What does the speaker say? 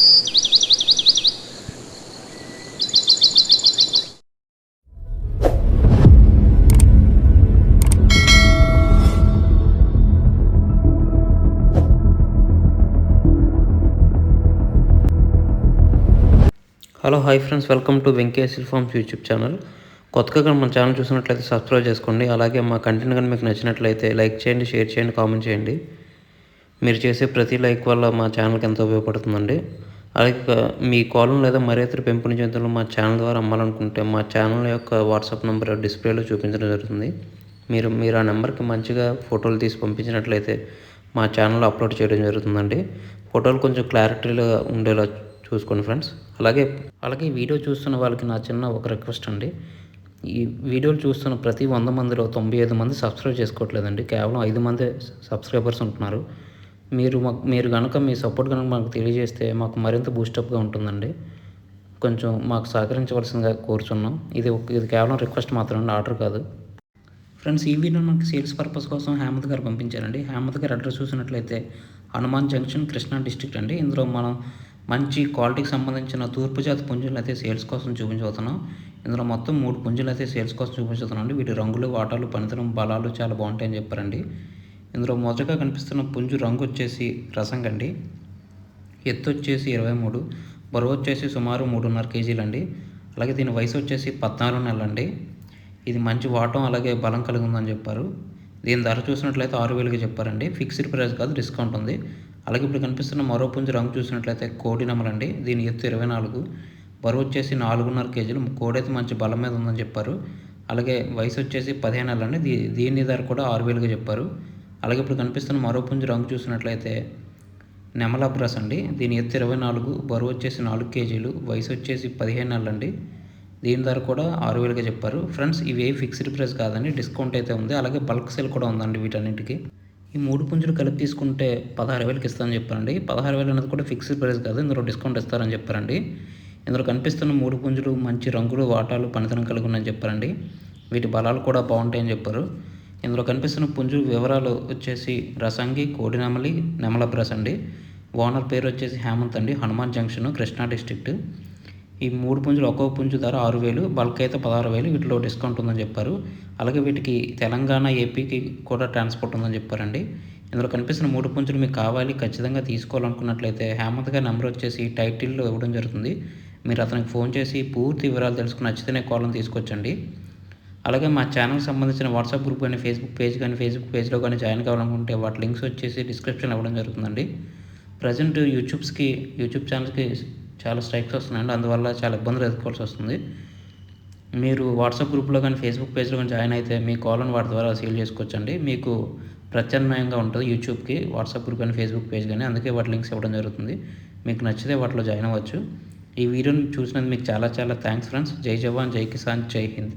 Hello hi friends, welcome to Venkateswara forms YouTube channel. కొత్తగా మన channel చూసినట్లయితే సబ్స్క్రైబ్ చేసుకోండి. అలాగే మా కంటెంట్ కానీ మీకు నచ్చినట్లయితే లైక్ చేయండి, షేర్ చేయండి, కామెంట్ చేయండి. మీరు చేసే ప్రతి లైక్ వల్ల మా ఛానల్కి ఎంతో ఉపయోగపడుతుందండి. అలాగే మీ కోలం లేదా మరే ఇతర పెంపుడు జంతువులు మా ఛానల్ ద్వారా అమ్మాలనుకుంటే మా ఛానల్ యొక్క వాట్సాప్ నెంబర్ డిస్ప్లేలో చూపించడం జరుగుతుంది. మీరు ఆ నెంబర్కి మంచిగా ఫోటోలు తీసి పంపించినట్లయితే మా ఛానల్లో అప్లోడ్ చేయడం జరుగుతుందండి. ఫోటోలు కొంచెం క్లారిటీగా ఉండేలా చూసుకోండి ఫ్రెండ్స్. అలాగే ఈ వీడియో చూస్తున్న వాళ్ళకి నా చిన్న ఒక రిక్వెస్ట్ అండి. ఈ వీడియోలు చూస్తున్న ప్రతి 100 మందిలో 95 మంది సబ్స్క్రైబ్ చేసుకోవట్లేదండి. కేవలం 5 మందే సబ్స్క్రైబర్స్ ఉంటున్నారు. మీరు కనుక మీ సపోర్ట్ కనుక మాకు తెలియజేస్తే మాకు మరింత బూస్టప్గా ఉంటుందండి. కొంచెం మాకు సహకరించవలసిందిగా కోరుచున్నాం. ఇది కేవలం రిక్వెస్ట్ మాత్రమే, ఆర్డర్ కాదు. ఫ్రెండ్స్, ఈ వీడియో మనకి సేల్స్ పర్పస్ కోసం హేమంత్ గారు పంపించారండి. హేమంత్ గారు అడ్రస్ చూసినట్లయితే హనుమాన్ జంక్షన్, కృష్ణా డిస్ట్రిక్ట్ అండి. ఇందులో మనం మంచి క్వాలిటీకి సంబంధించిన తూర్పు జాతి పుంజులు అయితే సేల్స్ కోసం చూపించబోతున్నాం. ఇందులో మొత్తం 3 పుంజులు అయితే సేల్స్ కోసం చూపించుతున్నాం అండి. వీటి రంగులు, వాటాలు, పనితనం, బలాలు చాలా బాగుంటాయని చెప్పారండి. ఇందులో మొదటగా కనిపిస్తున్న పుంజు రంగు వచ్చేసి రసంగండి. ఎత్తు వచ్చేసి 23, బరువు వచ్చేసి సుమారు 3.5 కేజీలండి. అలాగే దీని వయసు వచ్చేసి 14 నెలలండి. ఇది మంచి వాటం అలాగే బలం కలిగి ఉందని చెప్పారు. దీని ధర చూసినట్లయితే 6,000కి చెప్పారండి. ఫిక్స్డ్ ప్రైస్ కాదు, డిస్కౌంట్ ఉంది. అలాగే ఇప్పుడు కనిపిస్తున్న మరో పుంజు రంగు చూసినట్లయితే కోడి నెమలండి. దీని ఎత్తు 24, బరువు వచ్చేసి 4.5 కేజీలు. కోడైతే మంచి బలం మీద ఉందని చెప్పారు. అలాగే వయసు వచ్చేసి 15 నెలలండి. దీని ధర కూడా 6,000కి చెప్పారు. అలాగే ఇప్పుడు కనిపిస్తున్న మరో పుంజు రంగు చూసినట్లయితే నెమలబ్రస్ అండి. దీని ఎత్తు 24, బరువు వచ్చేసి 4 కేజీలు, వయసు వచ్చేసి 15 నెలలండి. దీని ధర కూడా 6,000కి చెప్పారు. ఫ్రెండ్స్, ఇవి ఫిక్స్డ్ ప్రైస్ కాదండి, డిస్కౌంట్ అయితే ఉంది. అలాగే బల్క్ సేల్ కూడా ఉందండి వీటన్నిటికీ. ఈ 3 పుంజులు కలిపి తీసుకుంటే 16,000కి ఇస్తారని చెప్పారండి. 16,000 అనేది కూడా ఫిక్స్డ్ ప్రైస్ కాదు, ఇందులో డిస్కౌంట్ ఇస్తారని చెప్పారండి. ఇందులో కనిపిస్తున్న 3 పుంజులు మంచి రంగులు, వాటాలు, పనితనం కలిగి ఉన్నాయని చెప్పారండి. వీటి బలాలు కూడా బాగుంటాయని చెప్పారు. ఇందులో కనిపిస్తున్న పుంజు వివరాలు వచ్చేసి రసంగి, కోడినెమలి, నెమలబ్రస్ అండి. ఓనర్ పేరు వచ్చేసి హేమంత్ అండి. Hanuman junction, Krishna district. ఈ 3 పుంజులు ఒక్కొక్క పుంజు ధర 6,000, బల్క్ అయితే 16,000. వీటిలో డిస్కౌంట్ ఉందని చెప్పారు. అలాగే వీటికి తెలంగాణ, ఏపీకి కూడా ట్రాన్స్పోర్ట్ ఉందని చెప్పారండి. ఇందులో కనిపిస్తున్న 3 పుంజులు మీకు కావాలి, ఖచ్చితంగా తీసుకోవాలనుకున్నట్లయితే హేమంత్ గారి నెంబర్ వచ్చేసి టైటిల్లో ఇవ్వడం జరుగుతుంది. మీరు అతనికి ఫోన్ చేసి పూర్తి వివరాలు తెలుసుకుని నచ్చితేనే కాల్ని తీసుకొచ్చండి. అలాగే మా ఛానల్కి సంబంధించిన వాట్సాప్ గ్రూప్ కానీ ఫేస్బుక్ పేజ్లో కానీ జాయిన్ కావాలనుకుంటే వాటి లింక్స్ వచ్చేసి డిస్క్రిప్షన్లో ఇవ్వడం జరుగుతుందండి. ప్రజెంట్ యూట్యూబ్ ఛానల్స్కి చాలా స్ట్రైక్స్ వస్తున్నాయండి. అందువల్ల చాలా ఇబ్బందులు ఎదుర్కోవాల్సి వస్తుంది. మీరు వాట్సాప్ గ్రూప్లో కానీ ఫేస్బుక్ పేజ్లో కానీ జాయిన్ అయితే మీ కాల్ని వాటి ద్వారా సేల్ చేసుకోవచ్చండి. మీకు ప్రత్యామ్నాయంగా ఉంటుంది యూట్యూబ్కి వాట్సాప్ గ్రూప్ కానీ ఫేస్బుక్ పేజ్ కానీ. అందుకే వాటి లింక్స్ ఇవ్వడం జరుగుతుంది. మీకు నచ్చితే వాటిలో జాయిన్ అవ్వచ్చు. ఈ వీడియోని చూసినందుకు మీకు చాలా థ్యాంక్స్ ఫ్రెండ్స్. జై జవాన్, జై కిసాన్, జై హింద్.